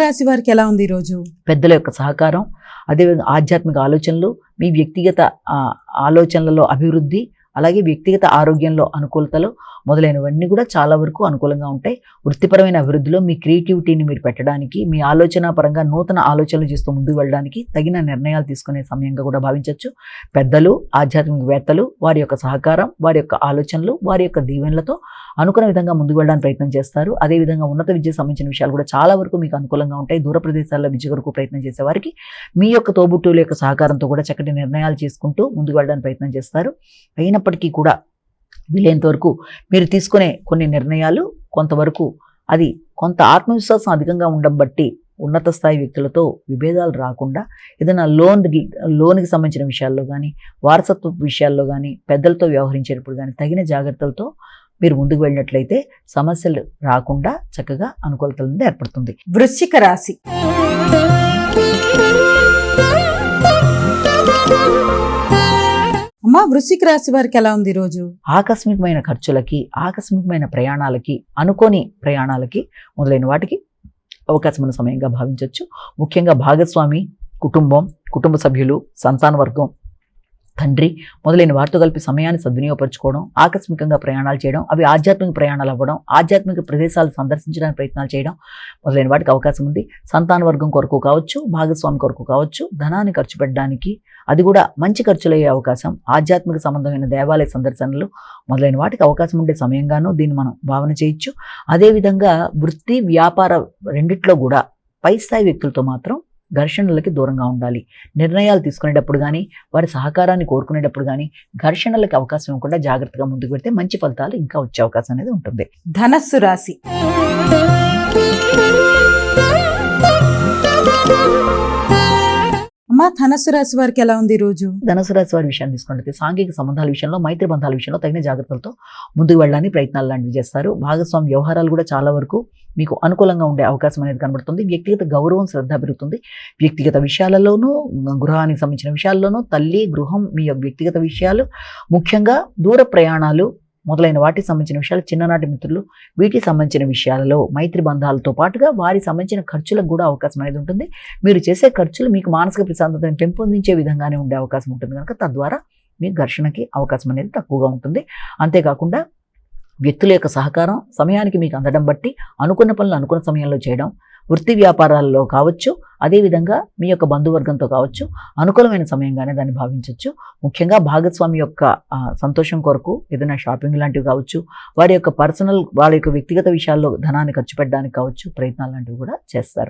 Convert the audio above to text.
రాశి వారికి ఎలా ఉంది ఈరోజు? పెద్దల యొక్క సహకారం, అదేవిధంగా ఆధ్యాత్మిక ఆలోచనలు, మీ వ్యక్తిగత ఆలోచనలలో అభివృద్ధి, అలాగే వ్యక్తిగత ఆరోగ్యంలో అనుకూలతలు మొదలైనవన్నీ కూడా చాలా వరకు అనుకూలంగా ఉంటాయి. వృత్తిపరమైన అభివృద్ధిలో మీ క్రియేటివిటీని మీరు పెట్టడానికి, మీ ఆలోచన పరంగా నూతన ఆలోచనలు చేస్తూ ముందుకు వెళ్ళడానికి తగిన నిర్ణయాలు తీసుకునే సమయంగా కూడా భావించవచ్చు. పెద్దలు, ఆధ్యాత్మికవేత్తలు, వారి యొక్క సహకారం, వారి యొక్క ఆలోచనలు, వారి యొక్క దీవెనలతో అనుకున్న విధంగా ముందుకు వెళ్ళడానికి ప్రయత్నం చేస్తారు. అదేవిధంగా ఉన్నత విద్యకు సంబంధించిన విషయాలు కూడా చాలా వరకు మీకు అనుకూలంగా ఉంటాయి. దూర ప్రదేశాల్లో విద్య కొరకు ప్రయత్నం చేసే వారికి మీ యొక్క తోబుట్టువుల యొక్క సహకారంతో కూడా చక్కటి నిర్ణయాలు చేసుకుంటూ ముందుకు వెళ్ళడానికి ప్రయత్నం చేస్తారు. అయినప్పటికీ కూడా వీలైనంత వరకు మీరు తీసుకునే కొన్ని నిర్ణయాలు కొంతవరకు అది కొంత ఆత్మవిశ్వాసం అధికంగా ఉండడం బట్టి ఉన్నత స్థాయి వ్యక్తులతో విభేదాలు రాకుండా ఏదైనా లోన్కి సంబంధించిన విషయాల్లో కానీ, వారసత్వ విషయాల్లో కానీ, పెద్దలతో వ్యవహరించేటప్పుడు కానీ తగిన జాగ్రత్తలతో మీరు ముందుకు వెళ్ళినట్లయితే సమస్యలు రాకుండా చక్కగా అనుకూలతల నుండి ఏర్పడుతుంది. వృశ్చిక రాశి. అమ్మా, వృశ్చిక రాశి వారికి ఎలా ఉంది ఈరోజు? ఆకస్మికమైన ఖర్చులకి, ఆకస్మికమైన ప్రయాణాలకి, అనుకోని ప్రయాణాలకి మొదలైన వాటికి అవకాశం ఉన్న సమయంగా భావించవచ్చు. ముఖ్యంగా భాగస్వామి, కుటుంబ సభ్యులు, సంతాన వర్గం, తండ్రి మొదలైన వారితో కలిపి సమయాన్ని సద్వినియోగపరచుకోవడం, ఆకస్మికంగా ప్రయాణాలు చేయడం, అవి ఆధ్యాత్మిక ప్రయాణాలు అవ్వడం, ఆధ్యాత్మిక ప్రదేశాలు సందర్శించడానికి ప్రయత్నాలు చేయడం మొదలైన వాటికి అవకాశం ఉంది. సంతాన వర్గం కొరకు కావచ్చు, భాగస్వామి కొరకు కావచ్చు, ధనాన్ని ఖర్చు పెట్టడానికి, అది కూడా మంచి ఖర్చులయ్యే అవకాశం, ఆధ్యాత్మిక సంబంధమైన దేవాలయ సందర్శనలు మొదలైన వాటికి అవకాశం ఉండే సమయంగానూ దీన్ని మనం భావన చేయొచ్చు. అదేవిధంగా వృత్తి, వ్యాపార రెండిట్లో కూడా పై స్థాయి వ్యక్తులతో మాత్రం ఘర్షణలకి దూరంగా ఉండాలి. నిర్ణయాలు తీసుకునేటప్పుడు కానీ, వారి సహకారాన్ని కోరుకునేటప్పుడు కానీ ఘర్షణలకి అవకాశం ఇవ్వకుండా జాగ్రత్తగా ముందుకు పెడితే మంచి ఫలితాలు ఇంకా వచ్చే అవకాశం అనేది ఉంటుంది. ధనస్సు రాశి. అమ్మా, ధనస్సు రాశి వారికి ఎలా ఉంది ఈరోజు? ధనుసు రాశి వారి విషయాన్ని తీసుకుంటే సాంఘిక సంబంధాల విషయంలో, మైత్రి బంధాల విషయంలో తగిన జాగ్రత్తలతో ముందుకు వెళ్ళడానికి ప్రయత్నాలు లాంటివి చేస్తారు. భాగస్వామి వ్యవహారాలు కూడా చాలా వరకు మీకు అనుకూలంగా ఉండే అవకాశం అనేది కనబడుతుంది. వ్యక్తిగత గౌరవం, శ్రద్ధ పెరుగుతుంది. వ్యక్తిగత విషయాలలోనూ, గృహానికి సంబంధించిన విషయాల్లోనూ, తల్లి, గృహం, మీ యొక్క వ్యక్తిగత విషయాలు, ముఖ్యంగా దూర ప్రయాణాలు మొదలైన వాటికి సంబంధించిన విషయాలు, చిన్ననాటి మిత్రులు, వీటికి సంబంధించిన విషయాలలో మైత్రి బంధాలతో పాటుగా వారికి సంబంధించిన ఖర్చులకు కూడా అవకాశం అనేది ఉంటుంది. మీరు చేసే ఖర్చులు మీకు మానసిక ప్రశాంతతను పెంపొందించే విధంగానే ఉండే అవకాశం ఉంటుంది కనుక తద్వారా మీ ఘర్షణకి అవకాశం అనేది తక్కువగా ఉంటుంది. అంతేకాకుండా వ్యక్తుల యొక్క సహకారం సమయానికి మీకు అందడం బట్టి అనుకున్న పనులు అనుకున్న సమయంలో చేయడం, వృత్తి వ్యాపారాల్లో కావచ్చు, అదేవిధంగా మీ యొక్క బంధువర్గంతో కావచ్చు అనుకూలమైన సమయంగానే దాన్ని భావించవచ్చు. ముఖ్యంగా భాగస్వామి యొక్క సంతోషం కొరకు ఏదైనా షాపింగ్ లాంటివి కావచ్చు, వారి యొక్క వ్యక్తిగత విషయాల్లో ధనాన్ని ఖర్చు పెట్టడానికి కావచ్చు ప్రయత్నాలు లాంటివి కూడా చేస్తారు.